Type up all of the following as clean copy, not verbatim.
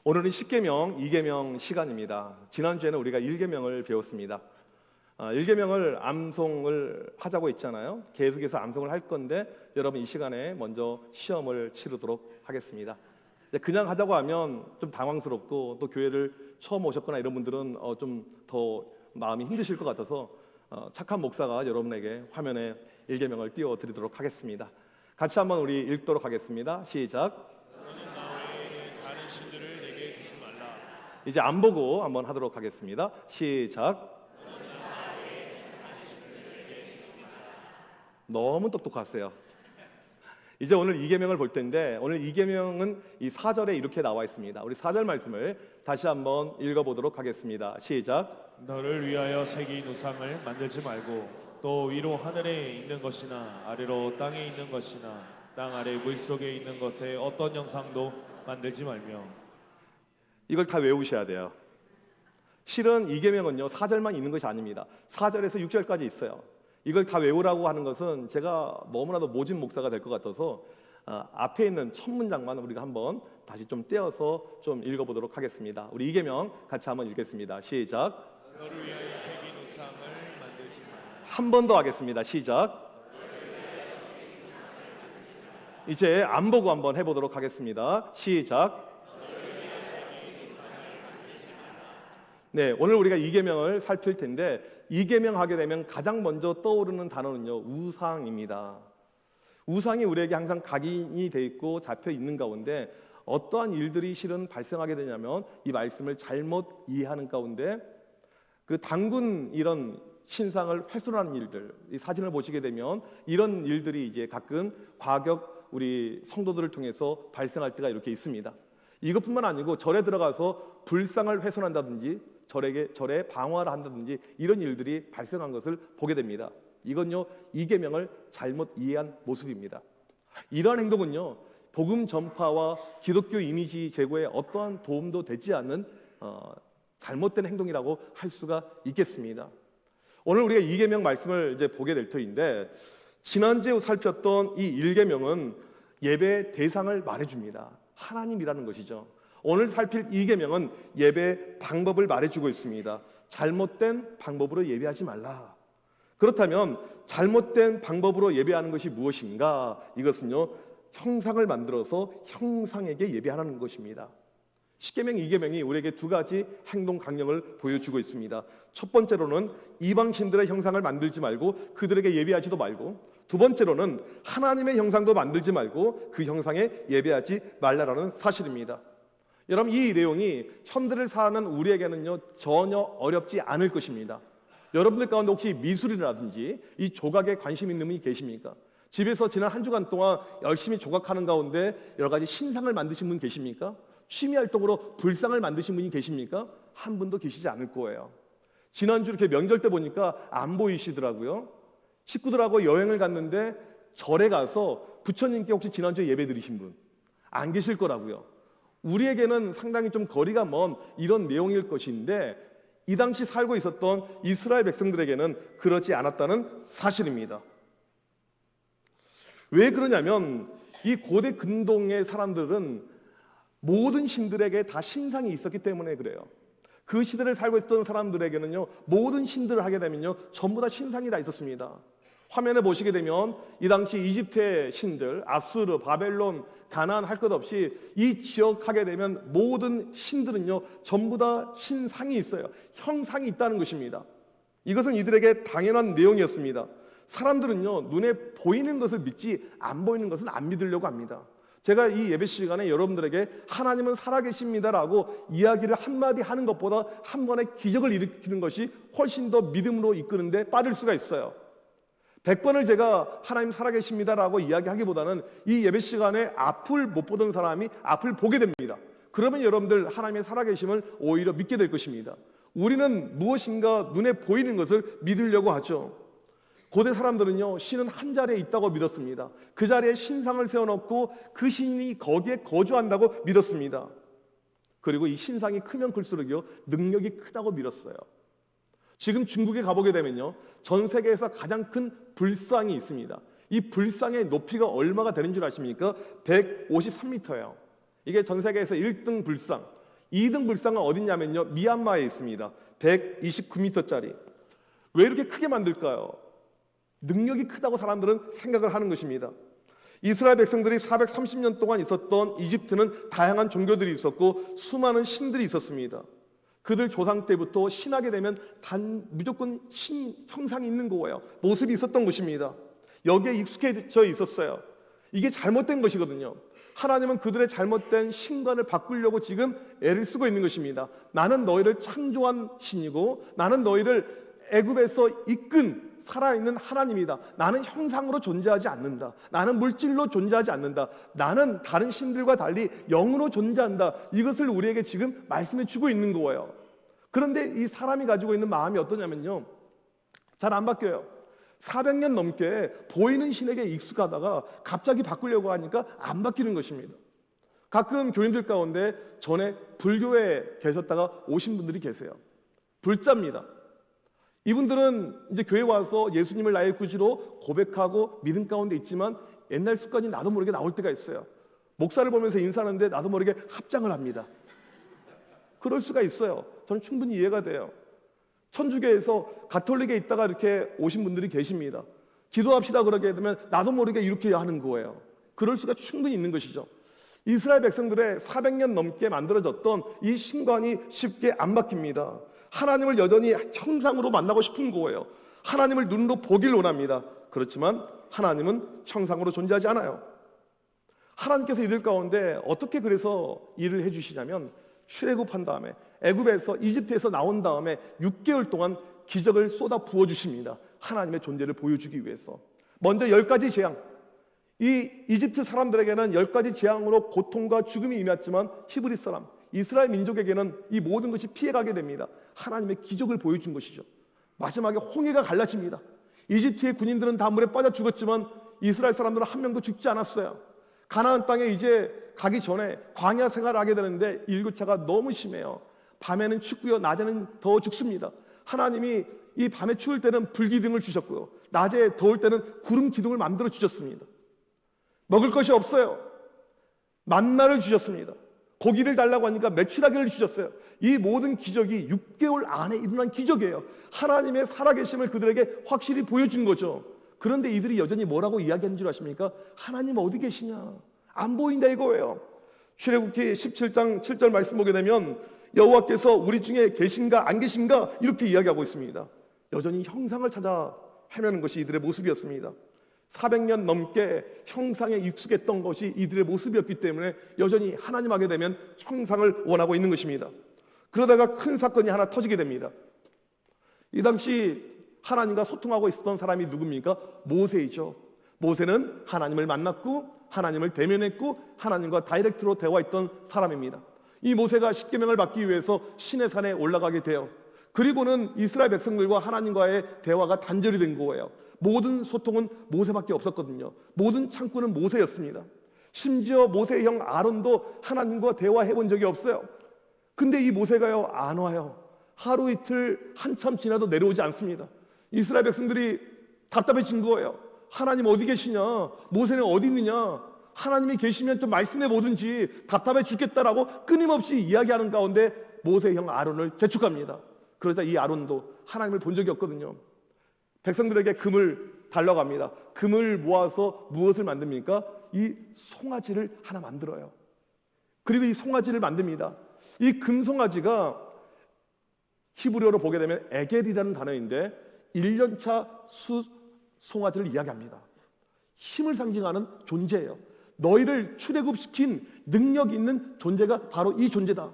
오늘은 10계명, 2계명 시간입니다. 지난주에는 우리가 1계명을 배웠습니다. 1계명을 암송을 하자고 했잖아요. 계속해서 암송을 할 건데 여러분 이 시간에 먼저 시험을 치르도록 하겠습니다. 그냥 하자고 하면 좀 당황스럽고 또 교회를 처음 오셨거나 이런 분들은 좀 더 마음이 힘드실 것 같아서 착한 목사가 여러분에게 화면에 1계명을 띄워드리도록 하겠습니다. 같이 한번 우리 읽도록 하겠습니다. 시작. 너는 나 외에는 다른 신들을 내게 두지 말라. 이제 안 보고 한번 하도록 하겠습니다. 시작. 너무 똑똑하세요. 이제 오늘 2계명을 볼 텐데 오늘 2계명은 이 4절에 이렇게 나와 있습니다. 우리 4절 말씀을 다시 한번 읽어보도록 하겠습니다. 시작. 너를 위하여 새긴 우상을 만들지 말고 또 위로 하늘에 있는 것이나 아래로 땅에 있는 것이나 땅 아래 물속에 있는 것에 어떤 형상도 만들지 말며. 이걸 다 외우셔야 돼요. 실은 2계명은요 4절만 있는 것이 아닙니다. 4절에서 6절까지 있어요. 이걸 다 외우라고 하는 것은 제가 너무나도 모진 목사가 될 것 같아서 앞에 있는 첫 문장만 우리가 한번 다시 좀 떼어서 좀 읽어보도록 하겠습니다. 우리 2계명 같이 한번 읽겠습니다. 시작. 너를 위하여 새긴 우상을 만들지 말라. 한 번 더 하겠습니다. 시작. 이제 안 보고 한번 해보도록 하겠습니다. 시작. 네, 오늘 우리가 2계명을 살필 텐데 2계명 하게 되면 가장 먼저 떠오르는 단어는요 우상입니다. 우상이 우리에게 항상 각인이 돼 있고 잡혀 있는 가운데 어떠한 일들이 실은 발생하게 되냐면 이 말씀을 잘못 이해하는 가운데 그 단군 이런 신상을 훼손하는 일들, 이 사진을 보시게 되면 이런 일들이 이제 가끔 과격 우리 성도들을 통해서 발생할 때가 이렇게 있습니다. 이것뿐만 아니고 절에 들어가서 불상을 훼손한다든지 절에 방화를 한다든지 이런 일들이 발생한 것을 보게 됩니다. 이건요 2계명을 잘못 이해한 모습입니다. 이러한 행동은요 복음 전파와 기독교 이미지 제고에 어떠한 도움도 되지 않는 잘못된 행동이라고 할 수가 있겠습니다. 오늘 우리가 2계명 말씀을 이제 보게 될 터인데 지난주에 살폈던 이 1계명은 예배 대상을 말해줍니다. 하나님이라는 것이죠. 오늘 살필 2계명은 예배 방법을 말해주고 있습니다. 잘못된 방법으로 예배하지 말라. 그렇다면 잘못된 방법으로 예배하는 것이 무엇인가? 이것은요 형상을 만들어서 형상에게 예배하는 것입니다. 10계명, 2계명이 우리에게 두 가지 행동 강령을 보여주고 있습니다. 첫 번째로는 이방신들의 형상을 만들지 말고 그들에게 예배하지도 말고, 두 번째로는 하나님의 형상도 만들지 말고 그 형상에 예배하지 말라라는 사실입니다. 여러분 이 내용이 현대를 사는 우리에게는요 전혀 어렵지 않을 것입니다. 여러분들 가운데 혹시 미술이라든지 이 조각에 관심 있는 분이 계십니까? 집에서 지난 한 주간 동안 열심히 조각하는 가운데 여러 가지 신상을 만드신 분 계십니까? 취미 활동으로 불상을 만드신 분이 계십니까? 한 분도 계시지 않을 거예요. 지난주 이렇게 명절 때 보니까 안 보이시더라고요. 식구들하고 여행을 갔는데 절에 가서 부처님께 혹시 지난주에 예배 드리신 분 안 계실 거라고요. 우리에게는 상당히 좀 거리가 먼 이런 내용일 것인데 이 당시 살고 있었던 이스라엘 백성들에게는 그렇지 않았다는 사실입니다. 왜 그러냐면 이 고대 근동의 사람들은 모든 신들에게 다 신상이 있었기 때문에 그래요. 그 시대를 살고 있었던 사람들에게는요 모든 신들을 하게 되면요 전부 다 신상이 다 있었습니다. 화면에 보시게 되면 이 당시 이집트의 신들, 아수르, 바벨론, 가나안 할 것 없이 이 지역 하게 되면 모든 신들은요 전부 다 신상이 있어요. 형상이 있다는 것입니다. 이것은 이들에게 당연한 내용이었습니다. 사람들은요 눈에 보이는 것을 믿지 안 보이는 것은 안 믿으려고 합니다. 제가 이 예배 시간에 여러분들에게 하나님은 살아계십니다라고 이야기를 한마디 하는 것보다 한 번에 기적을 일으키는 것이 훨씬 더 믿음으로 이끄는데 빠를 수가 있어요. 100번을 제가 하나님 살아계십니다라고 이야기하기보다는 이 예배 시간에 앞을 못 보던 사람이 앞을 보게 됩니다. 그러면 여러분들 하나님의 살아계심을 오히려 믿게 될 것입니다. 우리는 무엇인가 눈에 보이는 것을 믿으려고 하죠. 고대 사람들은요 신은 한 자리에 있다고 믿었습니다. 그 자리에 신상을 세워놓고 그 신이 거기에 거주한다고 믿었습니다. 그리고 이 신상이 크면 클수록요 능력이 크다고 믿었어요. 지금 중국에 가보게 되면요 전 세계에서 가장 큰 불상이 있습니다. 이 불상의 높이가 얼마가 되는 줄 아십니까? 153m예요. 이게 전 세계에서 1등 불상. 2등 불상은 어딨냐면요, 미얀마에 있습니다. 129m짜리. 왜 이렇게 크게 만들까요? 능력이 크다고 사람들은 생각을 하는 것입니다. 이스라엘 백성들이 430년 동안 있었던 이집트는 다양한 종교들이 있었고 수많은 신들이 있었습니다. 그들 조상 때부터 신하게 되면 무조건 신 형상이 있는 거예요. 모습이 있었던 것입니다. 여기에 익숙해져 있었어요. 이게 잘못된 것이거든요. 하나님은 그들의 잘못된 신관을 바꾸려고 지금 애를 쓰고 있는 것입니다. 나는 너희를 창조한 신이고 나는 너희를 애굽에서 이끈 살아있는 하나님이다. 나는 형상으로 존재하지 않는다. 나는 물질로 존재하지 않는다. 나는 다른 신들과 달리 영으로 존재한다. 이것을 우리에게 지금 말씀해 주고 있는 거예요. 그런데 이 사람이 가지고 있는 마음이 어떠냐면요, 잘 안 바뀌어요. 400년 넘게 보이는 신에게 익숙하다가 갑자기 바꾸려고 하니까 안 바뀌는 것입니다. 가끔 교인들 가운데 전에 불교에 계셨다가 오신 분들이 계세요. 불자입니다. 이분들은 이제 교회 와서 예수님을 나의 구주로 고백하고 믿음 가운데 있지만 옛날 습관이 나도 모르게 나올 때가 있어요. 목사를 보면서 인사하는데 나도 모르게 합장을 합니다. 그럴 수가 있어요. 저는 충분히 이해가 돼요. 천주교에서 가톨릭에 있다가 이렇게 오신 분들이 계십니다. 기도합시다 그러게 되면 나도 모르게 이렇게 하는 거예요. 그럴 수가 충분히 있는 것이죠. 이스라엘 백성들의 400년 넘게 만들어졌던 이 신관이 쉽게 안 바뀝니다. 하나님을 여전히 형상으로 만나고 싶은 거예요. 하나님을 눈으로 보길 원합니다. 그렇지만 하나님은 형상으로 존재하지 않아요. 하나님께서 이들 가운데 어떻게 그래서 일을 해주시냐면 출애굽한 다음에 애굽에서 이집트에서 나온 다음에 6개월 동안 기적을 쏟아 부어주십니다. 하나님의 존재를 보여주기 위해서. 먼저 10가지 재앙. 이 이집트 사람들에게는 10가지 재앙으로 고통과 죽음이 임했지만 히브리 사람, 이스라엘 민족에게는 이 모든 것이 피해가게 됩니다. 하나님의 기적을 보여준 것이죠. 마지막에 홍해가 갈라집니다. 이집트의 군인들은 다 물에 빠져 죽었지만 이스라엘 사람들은 한 명도 죽지 않았어요. 가나안 땅에 이제 가기 전에 광야 생활을 하게 되는데 일교차가 너무 심해요. 밤에는 춥고요, 낮에는 더 죽습니다. 하나님이 이 밤에 추울 때는 불기둥을 주셨고요, 낮에 더울 때는 구름 기둥을 만들어 주셨습니다. 먹을 것이 없어요. 만나를 주셨습니다. 고기를 달라고 하니까 메추라기를 주셨어요. 이 모든 기적이 6개월 안에 일어난 기적이에요. 하나님의 살아계심을 그들에게 확실히 보여준 거죠. 그런데 이들이 여전히 뭐라고 이야기하는 줄 아십니까? 하나님 어디 계시냐? 안 보인다 이거예요. 출애굽기 17장 7절 말씀 보게 되면 여호와께서 우리 중에 계신가 안 계신가 이렇게 이야기하고 있습니다. 여전히 형상을 찾아 헤매는 것이 이들의 모습이었습니다. 400년 넘게 형상에 익숙했던 것이 이들의 모습이었기 때문에 여전히 하나님 하게 되면 형상을 원하고 있는 것입니다. 그러다가 큰 사건이 하나 터지게 됩니다. 이 당시 하나님과 소통하고 있었던 사람이 누굽니까? 모세이죠. 모세는 하나님을 만났고 하나님을 대면했고 하나님과 다이렉트로 대화했던 사람입니다. 이 모세가 십계명을 받기 위해서 시내산에 올라가게 돼요. 그리고는 이스라엘 백성들과 하나님과의 대화가 단절이 된 거예요. 모든 소통은 모세밖에 없었거든요. 모든 창구는 모세였습니다. 심지어 모세의 형 아론도 하나님과 대화해 본 적이 없어요. 근데 이 모세가요, 안 와요. 하루 이틀 한참 지나도 내려오지 않습니다. 이스라엘 백성들이 답답해진 거예요. 하나님 어디 계시냐? 모세는 어디 있느냐? 하나님이 계시면 좀 말씀해 보든지, 답답해 죽겠다라고 끊임없이 이야기하는 가운데 모세의 형 아론을 재촉합니다. 그러자 이 아론도 하나님을 본 적이 없거든요. 백성들에게 금을 달라고 합니다. 금을 모아서 무엇을 만듭니까? 이 송아지를 하나 만들어요. 그리고 이 송아지를 만듭니다. 이 금송아지가 히브리어로 보게 되면 에겔이라는 단어인데 1년차 송아지를 이야기합니다. 힘을 상징하는 존재예요. 너희를 출애굽시킨 능력 있는 존재가 바로 이 존재다.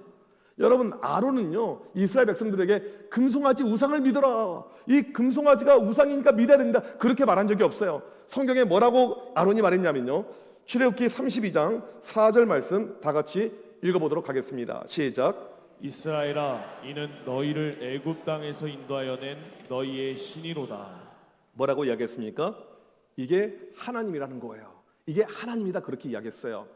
여러분, 아론은요, 이스라엘 백성들에게 금송아지 우상을 믿어라, 이 금송아지가 우상이니까 믿어야 된다, 그렇게 말한 적이 없어요. 성경에 뭐라고 아론이 말했냐면요, 출애굽기 32장 4절 말씀 다 같이 읽어보도록 하겠습니다. 시작. 이스라엘아, 이는 너희를 애굽 땅에서 인도하여 낸 너희의 신이로다. 뭐라고 이야기했습니까? 이게 하나님이라는 거예요. 이게 하나님이다, 그렇게 이야기했어요.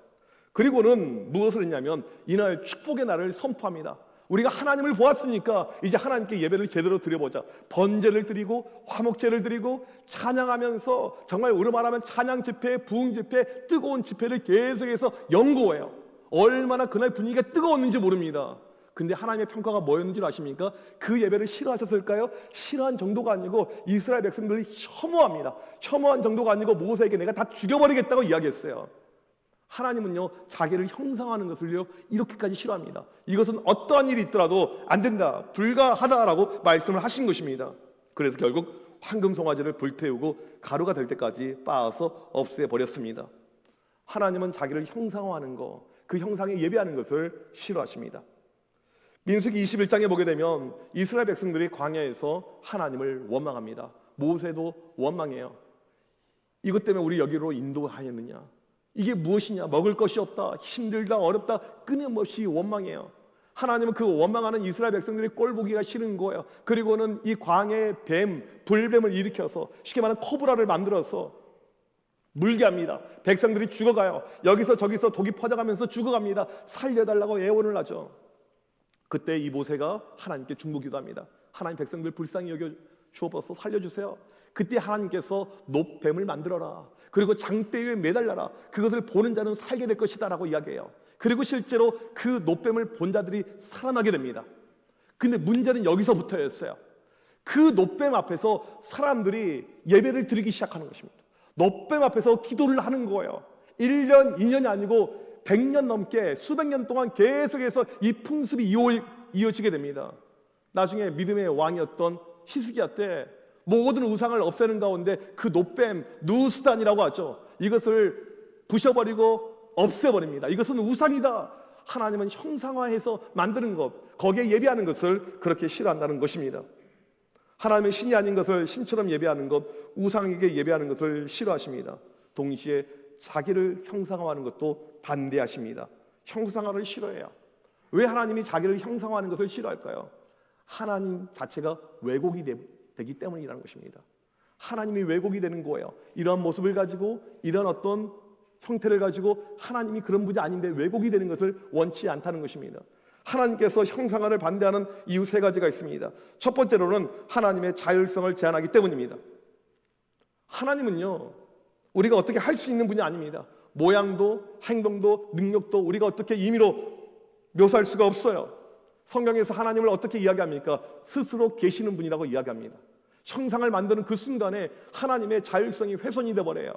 그리고는 무엇을 했냐면 이날 축복의 날을 선포합니다. 우리가 하나님을 보았으니까 이제 하나님께 예배를 제대로 드려보자. 번제를 드리고 화목제를 드리고 찬양하면서, 정말 우리로 말하면 찬양 집회, 부흥 집회, 뜨거운 집회를 계속해서 연구해요. 얼마나 그날 분위기가 뜨거웠는지 모릅니다. 근데 하나님의 평가가 뭐였는지 아십니까? 그 예배를 싫어하셨을까요? 싫어한 정도가 아니고 이스라엘 백성들이 혐오합니다. 혐오한 정도가 아니고 모세에게 내가 다 죽여버리겠다고 이야기했어요. 하나님은요, 자기를 형상화하는 것을요, 이렇게까지 싫어합니다. 이것은 어떠한 일이 있더라도 안 된다, 불가하다라고 말씀을 하신 것입니다. 그래서 결국 황금송아지를 불태우고 가루가 될 때까지 빻아서 없애버렸습니다. 하나님은 자기를 형상화하는 것, 그 형상에 예배하는 것을 싫어하십니다. 민수기 21장에 보게 되면 이스라엘 백성들이 광야에서 하나님을 원망합니다. 모세도 원망해요. 이것 때문에 우리 여기로 인도하였느냐? 이게 무엇이냐? 먹을 것이 없다, 힘들다, 어렵다, 끊임없이 원망해요. 하나님은 그 원망하는 이스라엘 백성들이 꼴보기가 싫은 거예요. 그리고는 이 광야의 뱀, 불뱀을 일으켜서 쉽게 말하면 코브라를 만들어서 물게 합니다. 백성들이 죽어가요. 여기서 저기서 독이 퍼져가면서 죽어갑니다. 살려달라고 애원을 하죠. 그때 이 모세가 하나님께 중보기도합니다. 하나님, 백성들 불쌍히 여겨 주옵소서, 살려주세요. 그때 하나님께서 놋뱀을 만들어라, 그리고 장대 위에 매달려라, 그것을 보는 자는 살게 될 것이다 라고 이야기해요. 그리고 실제로 그 놋뱀을 본 자들이 살아나게 됩니다. 근데 문제는 여기서부터였어요. 그 놋뱀 앞에서 사람들이 예배를 드리기 시작하는 것입니다. 놋뱀 앞에서 기도를 하는 거예요. 1년, 2년이 아니고 100년 넘게, 수백 년 동안 계속해서 이 풍습이 이어지게 됩니다. 나중에 믿음의 왕이었던 히스기야 때 모든 우상을 없애는 가운데 그 놋뱀, 누스단이라고 하죠, 이것을 부셔버리고 없애버립니다. 이것은 우상이다. 하나님은 형상화해서 만드는 것, 거기에 예배하는 것을 그렇게 싫어한다는 것입니다. 하나님의 신이 아닌 것을 신처럼 예배하는 것, 우상에게 예배하는 것을 싫어하십니다. 동시에 자기를 형상화하는 것도 반대하십니다. 형상화를 싫어해요. 왜 하나님이 자기를 형상화하는 것을 싫어할까요? 하나님 자체가 왜곡이 되기 때문이라는 것입니다. 하나님이 왜곡이 되는 거예요. 이러한 모습을 가지고, 이런 어떤 형태를 가지고 하나님이 그런 분이 아닌데 왜곡이 되는 것을 원치 않다는 것입니다. 하나님께서 형상화를 반대하는 이유 세 가지가 있습니다. 첫 번째로는 하나님의 자율성을 제한하기 때문입니다. 하나님은요, 우리가 어떻게 할 수 있는 분이 아닙니다. 모양도 행동도 능력도 우리가 어떻게 임의로 묘사할 수가 없어요. 성경에서 하나님을 어떻게 이야기합니까? 스스로 계시는 분이라고 이야기합니다. 형상을 만드는 그 순간에 하나님의 자율성이 훼손이 되어버려요.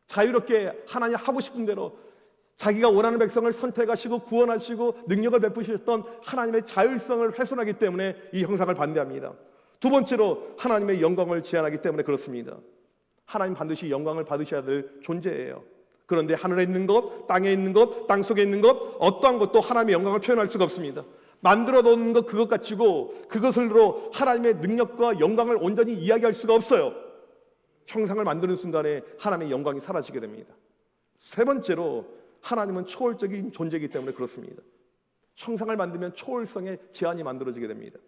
자유롭게 하나님 하고 싶은 대로 자기가 원하는 백성을 선택하시고 구원하시고 능력을 베푸셨던 하나님의 자율성을 훼손하기 때문에 이 형상을 반대합니다. 두 번째로 하나님의 영광을 제한하기 때문에 그렇습니다. 하나님 반드시 영광을 받으셔야 될 존재예요. 그런데 하늘에 있는 것, 땅에 있는 것, 땅 속에 있는 것, 어떠한 것도 하나님의 영광을 표현할 수가 없습니다. 만들어 놓은 것 그것 가지고 그것으로 하나님의 능력과 영광을 온전히 이야기할 수가 없어요. 형상을 만드는 순간에 하나님의 영광이 사라지게 됩니다. 세 번째로 하나님은 초월적인 존재이기 때문에 그렇습니다. 형상을 만들면 초월성의 제한이 만들어지게 됩니다.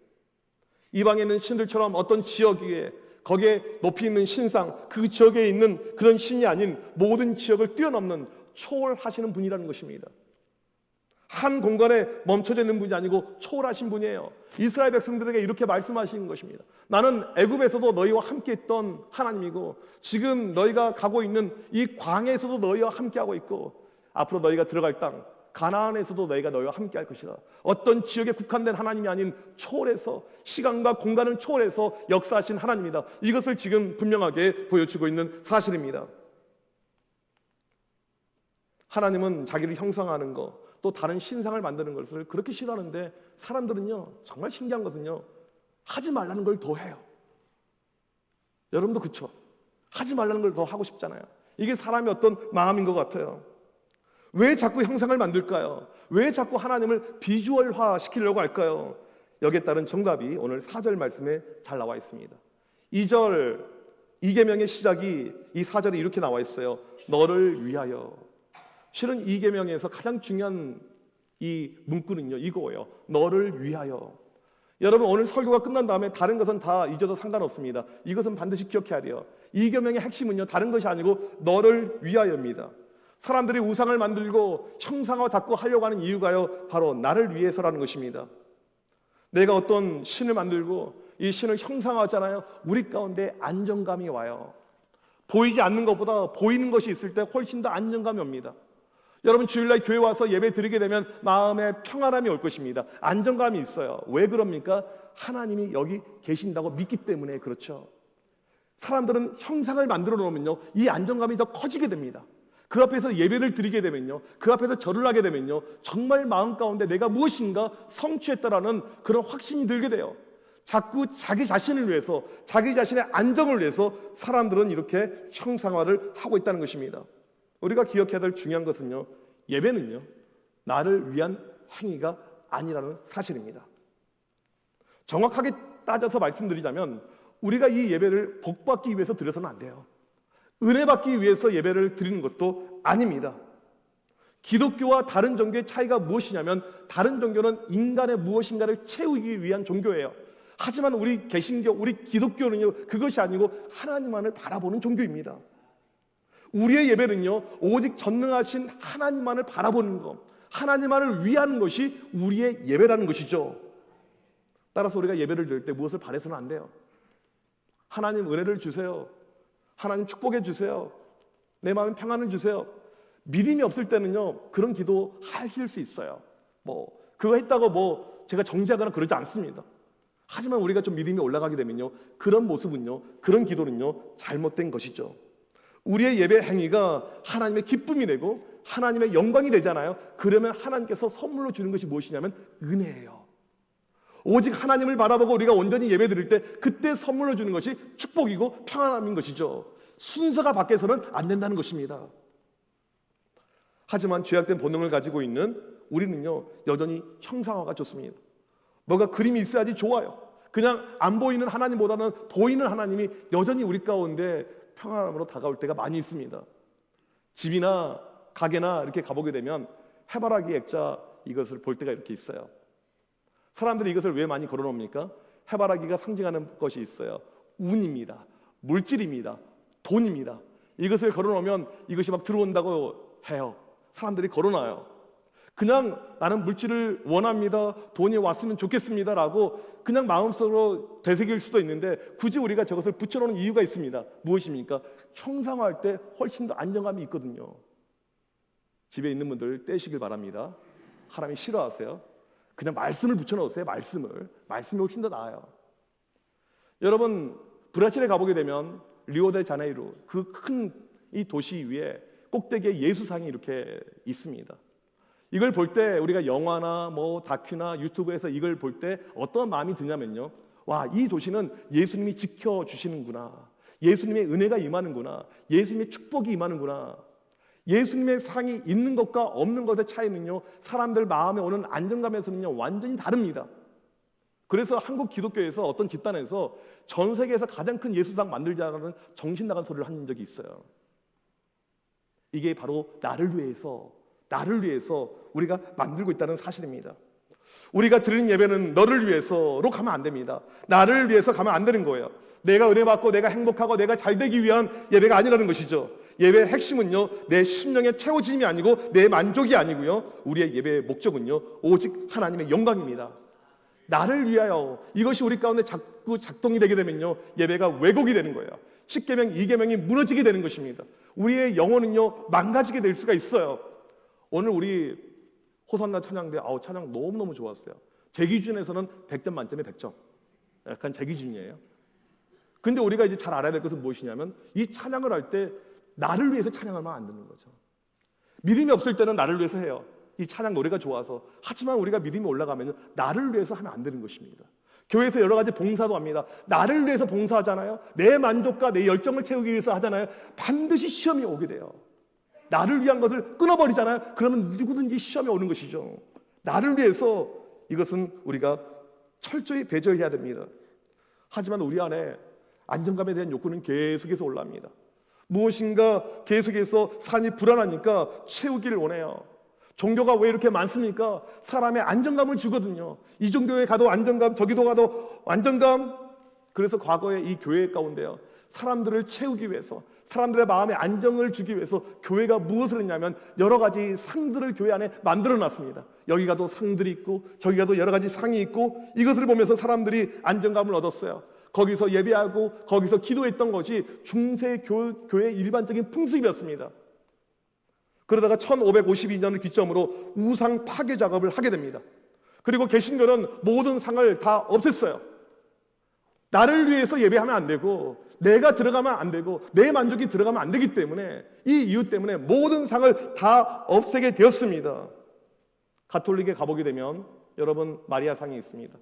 이방에 있는 신들처럼 어떤 지역 위에 거기에 높이 있는 신상, 그 지역에 있는 그런 신이 아닌 모든 지역을 뛰어넘는 초월하시는 분이라는 것입니다. 한 공간에 멈춰져 있는 분이 아니고 초월하신 분이에요. 이스라엘 백성들에게 이렇게 말씀하시는 것입니다. 나는 애굽에서도 너희와 함께 있던 하나님이고 지금 너희가 가고 있는 이 광야에서도 너희와 함께하고 있고 앞으로 너희가 들어갈 땅 가나안에서도 너희와 함께할 것이다. 어떤 지역에 국한된 하나님이 아닌 초월해서 시간과 공간을 초월해서 역사하신 하나님이다. 이것을 지금 분명하게 보여주고 있는 사실입니다. 하나님은 자기를 형상화하는 것, 또 다른 신상을 만드는 것을 그렇게 싫어하는데 사람들은요, 정말 신기한 것은요, 하지 말라는 걸 더 해요. 여러분도 그렇죠? 하지 말라는 걸 더 하고 싶잖아요. 이게 사람의 어떤 마음인 것 같아요. 왜 자꾸 형상을 만들까요? 왜 자꾸 하나님을 비주얼화 시키려고 할까요? 여기에 따른 정답이 오늘 4절 말씀에 잘 나와 있습니다. 2절 이계명의 시작이 이 4절에 이렇게 나와 있어요. 너를 위하여. 실은 이계명에서 가장 중요한 이 문구는요, 이거예요. 너를 위하여. 여러분, 오늘 설교가 끝난 다음에 다른 것은 다 잊어도 상관없습니다. 이것은 반드시 기억해야 돼요. 이계명의 핵심은요, 다른 것이 아니고 너를 위하여입니다. 사람들이 우상을 만들고 형상화 자꾸 하려고 하는 이유가요, 바로 나를 위해서라는 것입니다. 내가 어떤 신을 만들고 이 신을 형상화하잖아요. 우리 가운데 안정감이 와요. 보이지 않는 것보다 보이는 것이 있을 때 훨씬 더 안정감이 옵니다. 여러분 주일날 교회 와서 예배 드리게 되면 마음에 평안함이 올 것입니다. 안정감이 있어요. 왜 그럽니까? 하나님이 여기 계신다고 믿기 때문에 그렇죠. 사람들은 형상을 만들어 놓으면요, 이 안정감이 더 커지게 됩니다. 그 앞에서 예배를 드리게 되면요, 그 앞에서 절을 하게 되면요, 정말 마음 가운데 내가 무엇인가 성취했다라는 그런 확신이 들게 돼요. 자꾸 자기 자신을 위해서, 자기 자신의 안정을 위해서 사람들은 이렇게 형상화를 하고 있다는 것입니다. 우리가 기억해야 될 중요한 것은요, 예배는요, 나를 위한 행위가 아니라는 사실입니다. 정확하게 따져서 말씀드리자면 우리가 이 예배를 복받기 위해서 드려서는 안 돼요. 은혜 받기 위해서 예배를 드리는 것도 아닙니다. 기독교와 다른 종교의 차이가 무엇이냐면 다른 종교는 인간의 무엇인가를 채우기 위한 종교예요. 하지만 우리 개신교, 우리 기독교는요, 그것이 아니고 하나님만을 바라보는 종교입니다. 우리의 예배는요, 오직 전능하신 하나님만을 바라보는 것, 하나님만을 위하는 것이 우리의 예배라는 것이죠. 따라서 우리가 예배를 드릴 때 무엇을 바라서는 안 돼요. 하나님 은혜를 주세요. 하나님 축복해 주세요. 내 마음에 평안을 주세요. 믿음이 없을 때는요, 그런 기도 하실 수 있어요. 그거 했다고 제가 정죄하거나 그러지 않습니다. 하지만 우리가 좀 믿음이 올라가게 되면요, 그런 모습은요, 그런 기도는요, 잘못된 것이죠. 우리의 예배 행위가 하나님의 기쁨이 되고 하나님의 영광이 되잖아요. 그러면 하나님께서 선물로 주는 것이 무엇이냐면 은혜예요. 오직 하나님을 바라보고 우리가 온전히 예배 드릴 때 그때 선물로 주는 것이 축복이고 평안함인 것이죠. 순서가 바뀌어서는 안 된다는 것입니다. 하지만 죄악된 본능을 가지고 있는 우리는요, 여전히 형상화가 좋습니다. 뭐가 그림이 있어야지 좋아요. 그냥 안 보이는 하나님보다는 보이는 하나님이 여전히 우리 가운데 평안함으로 다가올 때가 많이 있습니다. 집이나 가게나 이렇게 가보게 되면 해바라기 액자 이것을 볼 때가 이렇게 있어요. 사람들이 이것을 왜 많이 걸어놓습니까? 해바라기가 상징하는 것이 있어요. 운입니다. 물질입니다. 돈입니다. 이것을 걸어놓으면 이것이 막 들어온다고 해요. 사람들이 걸어놔요. 그냥 나는 물질을 원합니다. 돈이 왔으면 좋겠습니다라고 그냥 마음속으로 되새길 수도 있는데 굳이 우리가 저것을 붙여놓는 이유가 있습니다. 무엇입니까? 형상화할 때 훨씬 더 안정감이 있거든요. 집에 있는 분들 떼시길 바랍니다. 하나님이 싫어하세요. 그냥 말씀을 붙여놓으세요. 말씀이 훨씬 더 나아요. 여러분 브라질에 가보게 되면 리오데자네이루 그 큰 이 도시 위에 꼭대기에 예수상이 이렇게 있습니다. 이걸 볼 때 우리가 영화나 다큐나 유튜브에서 이걸 볼 때 어떤 마음이 드냐면요, 와, 이 도시는 예수님이 지켜주시는구나, 예수님의 은혜가 임하는구나, 예수님의 축복이 임하는구나. 예수님의 상이 있는 것과 없는 것의 차이는요, 사람들 마음에 오는 안정감에서는요 완전히 다릅니다. 그래서 한국 기독교에서 어떤 집단에서 전 세계에서 가장 큰 예수상 만들자라는 정신 나간 소리를 한 적이 있어요. 이게 바로 나를 위해서 우리가 만들고 있다는 사실입니다. 우리가 드리는 예배는 너를 위해서로 가면 안 됩니다. 나를 위해서 가면 안 되는 거예요. 내가 은혜 받고 내가 행복하고 내가 잘 되기 위한 예배가 아니라는 것이죠. 예배의 핵심은요, 내 심령의 채워짐이 아니고 내 만족이 아니고요, 우리의 예배의 목적은요, 오직 하나님의 영광입니다. 나를 위하여, 이것이 우리 가운데 자꾸 작동이 되게 되면요, 예배가 왜곡이 되는 거예요. 10계명, 2계명이 무너지게 되는 것입니다. 우리의 영혼은요 망가지게 될 수가 있어요. 오늘 우리 호산나 찬양대 찬양 너무너무 좋았어요. 제 기준에서는 100점 만점에 100점. 약간 제 기준이에요. 근데 우리가 이제 잘 알아야 될 것은 무엇이냐면 이 찬양을 할 때 나를 위해서 찬양하면 안 되는 거죠. 믿음이 없을 때는 나를 위해서 해요. 이 찬양 노래가 좋아서. 하지만 우리가 믿음이 올라가면 나를 위해서 하면 안 되는 것입니다. 교회에서 여러 가지 봉사도 합니다. 나를 위해서 봉사하잖아요. 내 만족과 내 열정을 채우기 위해서 하잖아요. 반드시 시험이 오게 돼요. 나를 위한 것을 끊어버리잖아요. 그러면 누구든지 시험이 오는 것이죠. 나를 위해서 이것은 우리가 철저히 배제해야 됩니다. 하지만 우리 안에 안정감에 대한 욕구는 계속해서 올라옵니다. 무엇인가 계속해서 삶이 불안하니까 채우기를 원해요. 종교가 왜 이렇게 많습니까? 사람의 안정감을 주거든요. 이 종교에 가도 안정감, 저기도 가도 안정감. 그래서 과거에 이 교회 가운데요, 사람들을 채우기 위해서, 사람들의 마음에 안정을 주기 위해서 교회가 무엇을 했냐면 여러 가지 상들을 교회 안에 만들어 놨습니다. 여기 가도 상들이 있고 저기 가도 여러 가지 상이 있고, 이것을 보면서 사람들이 안정감을 얻었어요. 거기서 예배하고 거기서 기도했던 것이 중세 교회의 일반적인 풍습이었습니다. 그러다가 1552년을 기점으로 우상 파괴 작업을 하게 됩니다. 그리고 개신교는 모든 상을 다 없앴어요. 나를 위해서 예배하면 안 되고, 내가 들어가면 안 되고, 내 만족이 들어가면 안 되기 때문에, 이 이유 때문에 모든 상을 다 없애게 되었습니다. 가톨릭에 가보게 되면 여러분 마리아상이 있습니다.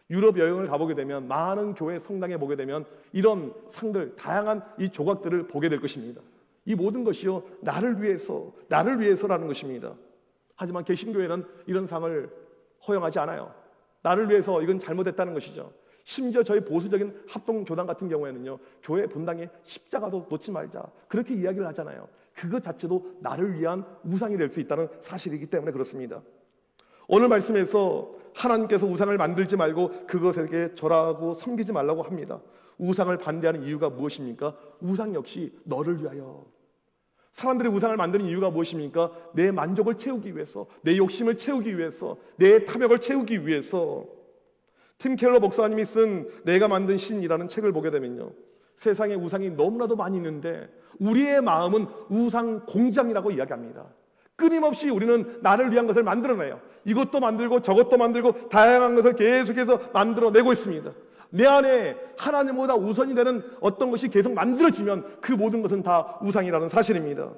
유럽 여행을 가보게 되면 많은 교회 성당에 보게 되면 이런 상들, 다양한 이 조각들을 보게 될 것입니다. 이 모든 것이요 나를 위해서라는 것입니다. 하지만 개신교회는 이런 상을 허용하지 않아요. 나를 위해서, 이건 잘못했다는 것이죠. 심지어 저희 보수적인 합동교단 같은 경우에는요, 교회 분당에 십자가도 놓지 말자, 그렇게 이야기를 하잖아요. 그것 자체도 나를 위한 우상이 될 수 있다는 사실이기 때문에 그렇습니다. 오늘 말씀에서 하나님께서 우상을 만들지 말고 그것에게 절하고 섬기지 말라고 합니다. 우상을 반대하는 이유가 무엇입니까? 우상 역시 너를 위하여. 사람들이 우상을 만드는 이유가 무엇입니까? 내 만족을 채우기 위해서, 내 욕심을 채우기 위해서, 내 탐욕을 채우기 위해서. 팀 켈러 목사님이 쓴 내가 만든 신이라는 책을 보게 되면요, 세상에 우상이 너무나도 많이 있는데 우리의 마음은 우상 공장이라고 이야기합니다. 끊임없이 우리는 나를 위한 것을 만들어내요. 이것도 만들고 저것도 만들고 다양한 것을 계속해서 만들어내고 있습니다. 내 안에 하나님보다 우선이 되는 어떤 것이 계속 만들어지면 그 모든 것은 다 우상이라는 사실입니다.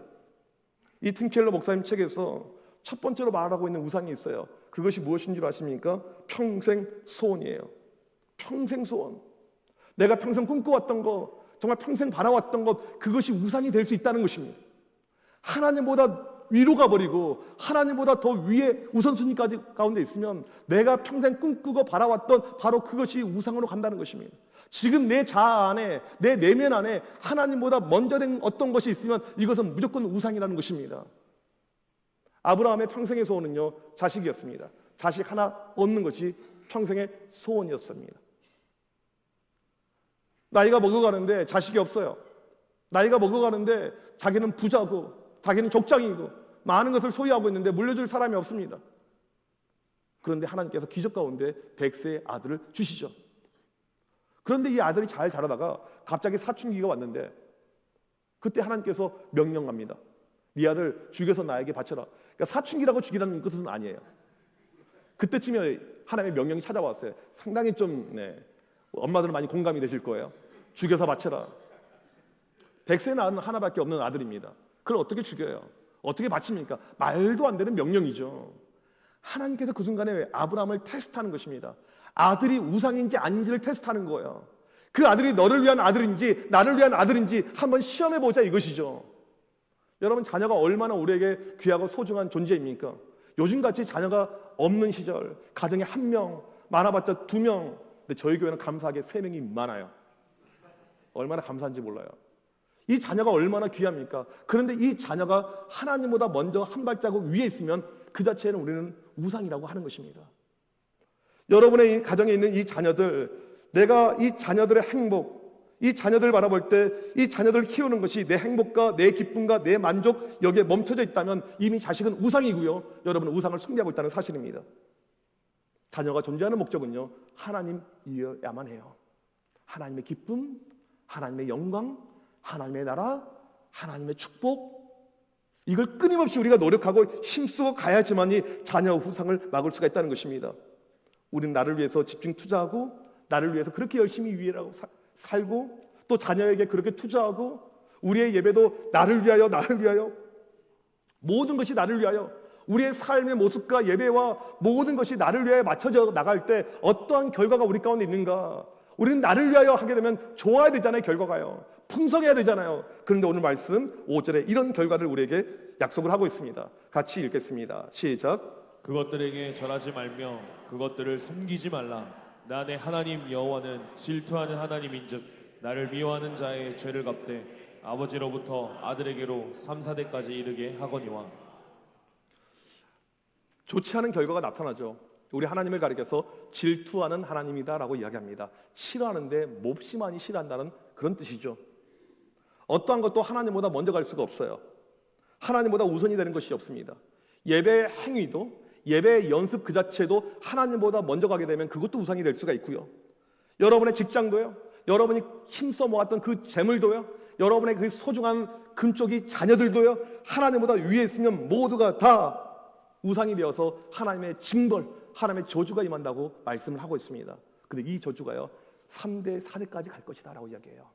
이 팀 켈러 목사님 책에서 첫 번째로 말하고 있는 우상이 있어요. 그것이 무엇인 줄 아십니까? 평생 소원이에요. 평생 소원. 내가 평생 꿈꿔왔던 것, 정말 평생 바라왔던 것, 그것이 우상이 될 수 있다는 것입니다. 하나님보다 위로 가버리고 하나님보다 더 위에 우선순위까지 가운데 있으면 내가 평생 꿈꾸고 바라왔던 바로 그것이 우상으로 간다는 것입니다. 지금 내 자아 안에, 내 내면 안에 하나님보다 먼저 된 어떤 것이 있으면 이것은 무조건 우상이라는 것입니다. 아브라함의 평생의 소원은요, 자식이었습니다. 자식 하나 얻는 것이 평생의 소원이었습니다. 나이가 먹어가는데 자식이 없어요. 나이가 먹어가는데 자기는 부자고 자기는 족장이고 많은 것을 소유하고 있는데 물려줄 사람이 없습니다. 그런데 하나님께서 기적 가운데 100세의 아들을 주시죠. 그런데 이 아들이 잘 자라다가 갑자기 사춘기가 왔는데 그때 하나님께서 명령합니다. 네 아들 죽여서 나에게 바쳐라. 그러니까 사춘기라고 죽이라는 것은 아니에요. 그때쯤에 하나님의 명령이 찾아왔어요. 상당히 좀 엄마들은 많이 공감이 되실 거예요. 죽여서 바쳐라. 100세의 아들은 하나밖에 없는 아들입니다. 그걸 어떻게 죽여요? 어떻게 바칩니까? 말도 안 되는 명령이죠. 하나님께서 그 순간에 아브라함을 테스트하는 것입니다. 아들이 우상인지 아닌지를 테스트하는 거예요. 그 아들이 너를 위한 아들인지 나를 위한 아들인지 한번 시험해보자 이것이죠. 여러분, 자녀가 얼마나 우리에게 귀하고 소중한 존재입니까? 요즘같이 자녀가 없는 시절 가정에 1명, 많아봤자 2명, 근데 저희 교회는 감사하게 3명이 많아요. 얼마나 감사한지 몰라요. 이 자녀가 얼마나 귀합니까? 그런데 이 자녀가 하나님보다 먼저 한 발자국 위에 있으면 그 자체는 우리는 우상이라고 하는 것입니다. 여러분의 이 가정에 있는 이 자녀들, 내가 이 자녀들의 행복, 이 자녀들 바라볼 때 이 자녀들을 키우는 것이 내 행복과 내 기쁨과 내 만족 여기에 멈춰져 있다면 이미 자식은 우상이고요, 여러분은 우상을 숭배하고 있다는 사실입니다. 자녀가 존재하는 목적은요, 하나님이어야만 해요. 하나님의 기쁨, 하나님의 영광, 하나님의 나라, 하나님의 축복, 이걸 끊임없이 우리가 노력하고 힘쓰고 가야지만이 자녀 후상을 막을 수가 있다는 것입니다. 우리는 나를 위해서 집중 투자하고 나를 위해서 그렇게 열심히 위해라고 살고 또 자녀에게 그렇게 투자하고 우리의 예배도 나를 위하여 모든 것이 나를 위하여, 우리의 삶의 모습과 예배와 모든 것이 나를 위하여 맞춰져 나갈 때 어떠한 결과가 우리 가운데 있는가? 우리는 나를 위하여 하게 되면 좋아야 되잖아요. 결과가요, 풍성해야 되잖아요. 그런데 오늘 말씀 5절에 이런 결과를 우리에게 약속을 하고 있습니다. 같이 읽겠습니다. 시작. 그것들에게 절하지 말며 그것들을 섬기지 말라. 나 내 하나님 여호와는 질투하는 하나님인즉 나를 미워하는 자의 죄를 갚되 아버지로부터 아들에게로 3, 4대까지 이르게 하거니와. 좋지 않은 결과가 나타나죠. 우리 하나님을 가리켜서 질투하는 하나님이다라고 이야기합니다. 싫어하는데 몹시 많이 싫어한다는 그런 뜻이죠. 어떠한 것도 하나님보다 먼저 갈 수가 없어요. 하나님보다 우선이 되는 것이 없습니다. 예배의 행위도, 예배의 연습 그 자체도 하나님보다 먼저 가게 되면 그것도 우상이 될 수가 있고요. 여러분의 직장도요, 여러분이 힘써 모았던 그 재물도요, 여러분의 그 소중한 금쪽이 자녀들도요 하나님보다 위에 있으면 모두가 다 우상이 되어서 하나님의 징벌, 하나님의 저주가 임한다고 말씀을 하고 있습니다. 근데 이 저주가요 3대, 4대까지 갈 것이다 라고 이야기해요.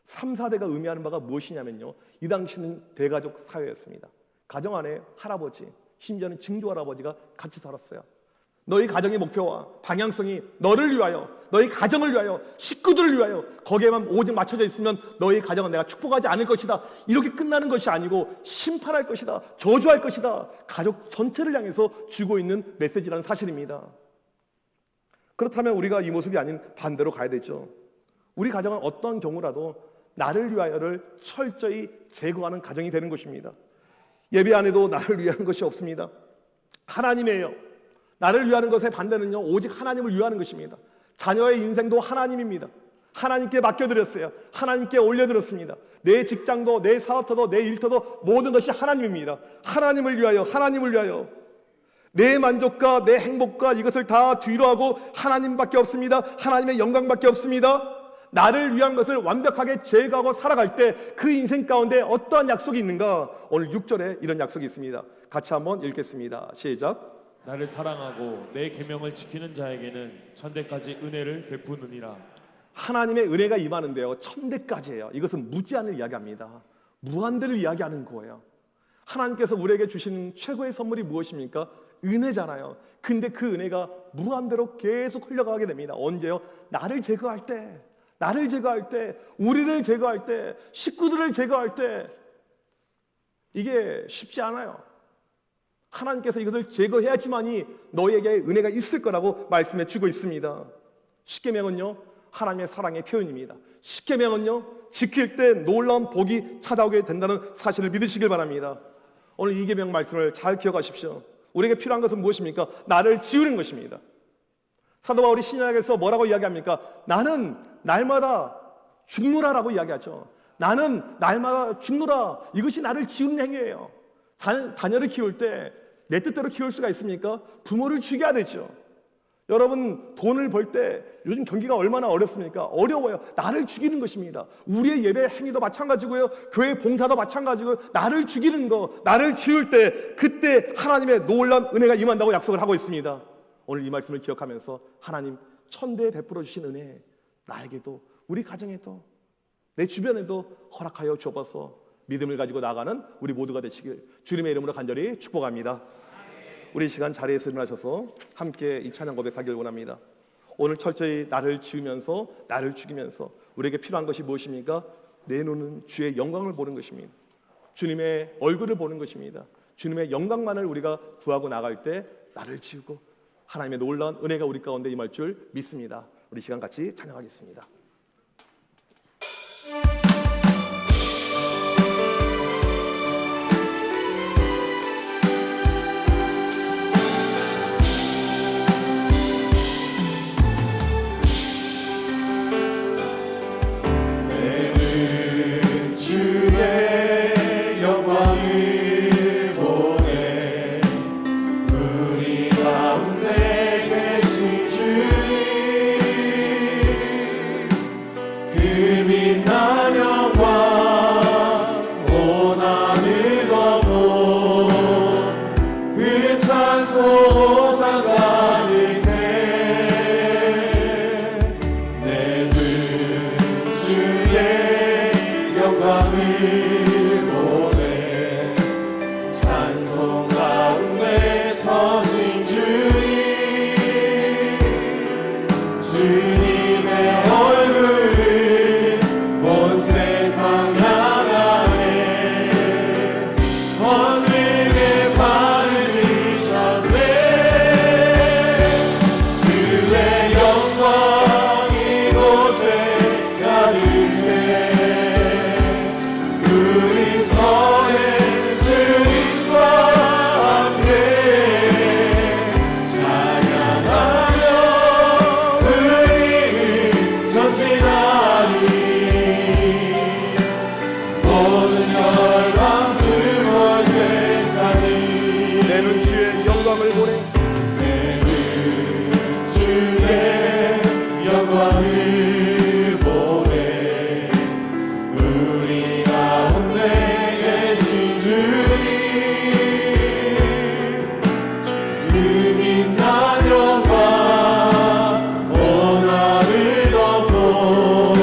3, 4대가 의미하는 바가 무엇이냐면요, 이 당시는 대가족 사회였습니다. 가정 안에 할아버지, 심지어는 증조 할아버지가 같이 살았어요. 너희 가정의 목표와 방향성이 너를 위하여, 너희 가정을 위하여, 식구들을 위하여 거기에만 오직 맞춰져 있으면 너희 가정은 내가 축복하지 않을 것이다, 이렇게 끝나는 것이 아니고 심판할 것이다, 저주할 것이다, 가족 전체를 향해서 주고 있는 메시지라는 사실입니다. 그렇다면 우리가 이 모습이 아닌 반대로 가야 되죠. 우리 가정은 어떤 경우라도 나를 위하여를 철저히 제거하는 가정이 되는 것입니다. 예배 안에도 나를 위한 것이 없습니다. 하나님이에요. 나를 위하는 것의 반대는요 오직 하나님을 위하는 것입니다. 자녀의 인생도 하나님입니다. 하나님께 맡겨드렸어요. 하나님께 올려드렸습니다. 내 직장도, 내 사업터도, 내 일터도 모든 것이 하나님입니다. 하나님을 위하여, 하나님을 위하여. 내 만족과 내 행복과 이것을 다 뒤로하고 하나님밖에 없습니다. 하나님의 영광밖에 없습니다. 나를 위한 것을 완벽하게 제거하고 살아갈 때 그 인생 가운데 어떠한 약속이 있는가? 오늘 6절에 이런 약속이 있습니다. 같이 한번 읽겠습니다. 시작. 나를 사랑하고 내 계명을 지키는 자에게는 천대까지 은혜를 베푸느니라. 하나님의 은혜가 임하는데요 천대까지예요. 이것은 무제한을 이야기합니다. 무한대를 이야기하는 거예요. 하나님께서 우리에게 주시는 최고의 선물이 무엇입니까? 은혜잖아요. 근데 그 은혜가 무한대로 계속 흘러가게 됩니다. 언제요? 나를 제거할 때, 나를 제거할 때, 우리를 제거할 때, 식구들을 제거할 때. 이게 쉽지 않아요. 하나님께서 이것을 제거해야지만이 너에게 은혜가 있을 거라고 말씀해 주고 있습니다. 십계명은요 하나님의 사랑의 표현입니다. 십계명은요 지킬 때 놀라운 복이 찾아오게 된다는 사실을 믿으시길 바랍니다. 오늘 이 계명 말씀을 잘 기억하십시오. 우리에게 필요한 것은 무엇입니까? 나를 지우는 것입니다. 사도 바울이 신약에서 뭐라고 이야기합니까? 나는 날마다 죽노라라고 이야기하죠. 나는 날마다 죽노라. 이것이 나를 지우는 행위예요. 자녀를 키울 때 내 뜻대로 키울 수가 있습니까? 부모를 죽여야 되죠. 여러분 돈을 벌 때 요즘 경기가 얼마나 어렵습니까? 어려워요. 나를 죽이는 것입니다. 우리의 예배 행위도 마찬가지고요, 교회 봉사도 마찬가지고요. 나를 죽이는 거, 나를 지울 때 그때 하나님의 놀라운 은혜가 임한다고 약속을 하고 있습니다. 오늘 이 말씀을 기억하면서 하나님 천대에 베풀어 주신 은혜 나에게도, 우리 가정에도, 내 주변에도 허락하여 주옵소서. 믿음을 가지고 나아가는 우리 모두가 되시길 주님의 이름으로 간절히 축복합니다. 우리 시간 자리에서 일어나셔서 함께 이 찬양 고백하길 원합니다. 오늘 철저히 나를 지우면서, 나를 죽이면서 우리에게 필요한 것이 무엇입니까? 내 눈은 주의 영광을 보는 것입니다. 주님의 얼굴을 보는 것입니다. 주님의 영광만을 우리가 구하고 나갈 때 나를 지우고 하나님의 놀라운 은혜가 우리 가운데 임할 줄 믿습니다. 우리 시간 같이 찬양하겠습니다. 우리 가운데 빛난 영광 온 하늘 덮고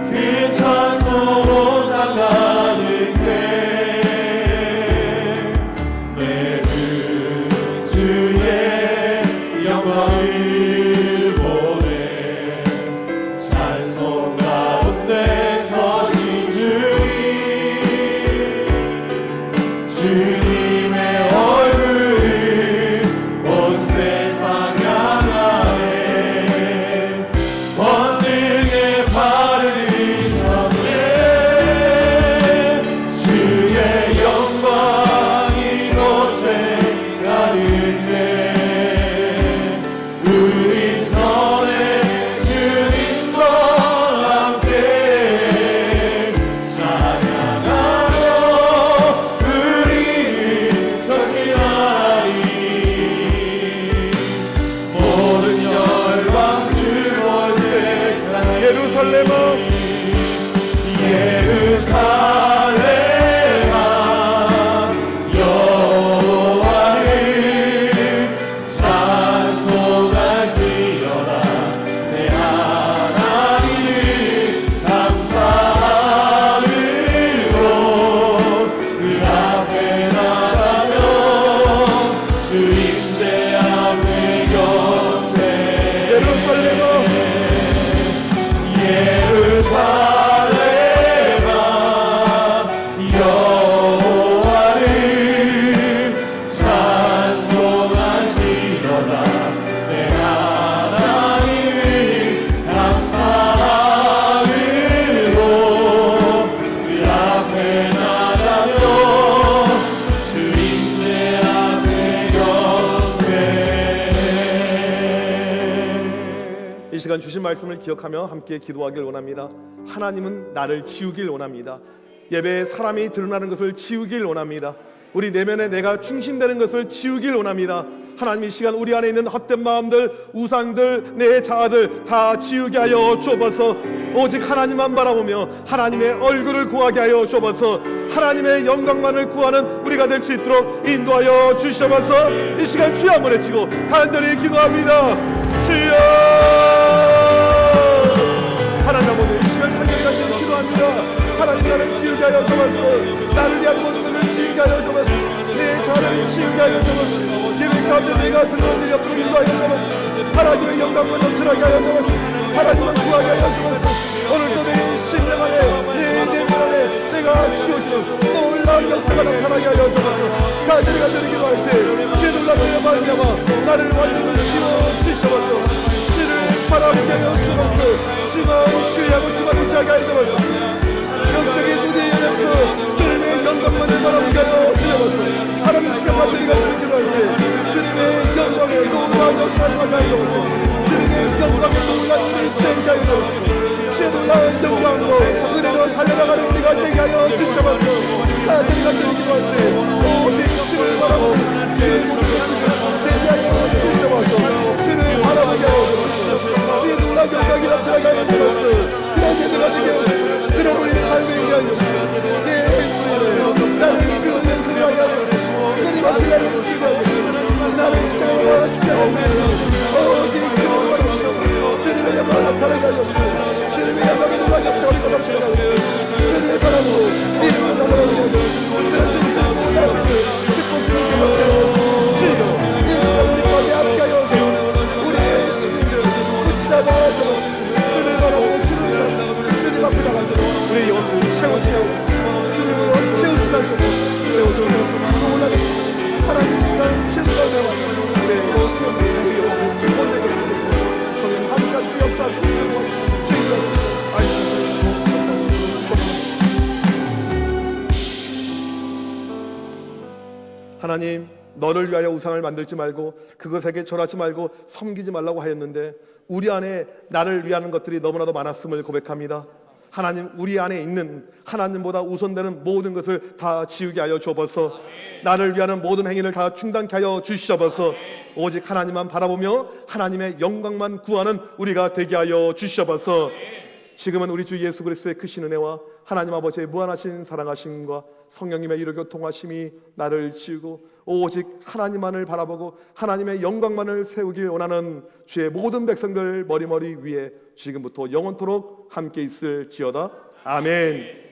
그 찬송으로 다 가득해 내는 주의 영광을 보내 찬송 가운데 서신 주님의 얼굴을 온 세상 향하네 권능의 발을 전해 주의 영광 이곳에 가득해 우리 선에 주님과 함께 찬양하며 우리를 전진하리 모든 열방 주볼 때까지 예루살렘아 예루살렘아 여호와를 찬송할지어다 내 하나님을 감사하리로 그 앞에 나가며 주 임재 앞에 경배 예루살렘아 예루살렘아 여호와를 찬송할지어다 내 하나님을 감사하리로 그 앞에 나가며 주 임재 앞에 경배 이 시간 주신 말씀을 기억하며 함께 기도하길 원합니다. 하나님은 나를 지우길 원합니다. 예배에 사람이 드러나는 것을 지우길 원합니다. 우리 내면에 내가 중심되는 것을 지우길 원합니다. 하나님 이 시간 우리 안에 있는 헛된 마음들, 우상들, 내 자아들 다 지우게 하여 주옵소서. 오직 하나님만 바라보며 하나님의 얼굴을 구하게 하여 주옵소서. 하나님의 영광만을 구하는 우리가 될 수 있도록 인도하여 주시옵소서. 이 시간 주여 한번 외치고 간절히 기도합니다. 주여! 하나님 아버지 이 시간 간절히 기도합니다. 하나님 나를 지우게 하여 주옵소서. 나를 위한 모든 것을 지우게 하여 주옵소서. 내 자아를 지우게 하여 주옵소서. 예배 가운데 내가 들어오는 옆으로 인도하여 주옵소서. 하나님의 영광을 넘쳐나게 하여 주옵소서. 하나님을 구하게 하여 주옵소서. 오늘도 내 심령 안에 내 내면 안에 내가 지워지는 놀라운 역사가 나타나게 하여 주옵소서. 간절히 기도할 때 주의 놀라운 말미암아 나를 완전히 지워주시옵소서. 주를 바라보게 하여 주옵소서. 주만 주의하고 주만 의지하게 하여 주옵소서. 영적인 무대에 연합서 주님의 영광만을 바라보게 하여 주옵소서. 하나님 시간 간절히 기도할 때 주님의 영광에 놀라운 역사가 나타나게 하여 주옵소서. 주님의 영광에 놀라운 일을 되게 하여 주옵소서. 주의 놀라운 영광으로 은혜로 달려나가는 우리가 되게 하여 주옵소서. 간절히 기도할 때 오직 주를 바라보고 주의 모습을 되게 하여 주옵소서. 주를 바라보게 하여 주옵소서. 주의 놀라운 영광이 나타나게 하여 주옵소서. 그런 예배가 되게 하여 주옵소서. 그런 우리 삶을 위하여 내 인생을 나를 지우는 소리 하여 주님 앞에 나를 지우게 하여 나를 세워라 주게 하여 오직 주를 바라보고 주님의 영광을 나타나게 하여 주님의 영광이 놀라게 하여 주님을 바라보고 이름을 나타나게 하여 주여 이름을 함께 하여 우리의 신들 붙잡아 주를 바라보고 주님 앞에 나가서 우리의 영혼을 채우시고 주님으로 채우시라고 채워주시고 놀라게 하나님과 신선을 우리의 영혼을 주권되게 저는 함께할 수 없사 주님으로 주님으로 하나님 너를 위하여 우상을 만들지 말고 그것에게 절하지 말고 섬기지 말라고 하였는데 우리 안에 나를 위하는 것들이 너무나도 많았음을 고백합니다. 하나님 우리 안에 있는 하나님보다 우선되는 모든 것을 다 지우게 하여 주옵소서. 나를 위하는 모든 행위를 다 중단케 하여 주시옵소서. 오직 하나님만 바라보며 하나님의 영광만 구하는 우리가 되게 하여 주시옵소서. 지금은 우리 주 예수 그리스도의 크신 은혜와 하나님 아버지의 무한하신 사랑하심과 성령님의 이르고 통하심이 나를 지우고 오직 하나님만을 바라보고 하나님의 영광만을 세우길 원하는 주의 모든 백성들 머리머리 위에 지금부터 영원토록 함께 있을지어다. 아멘.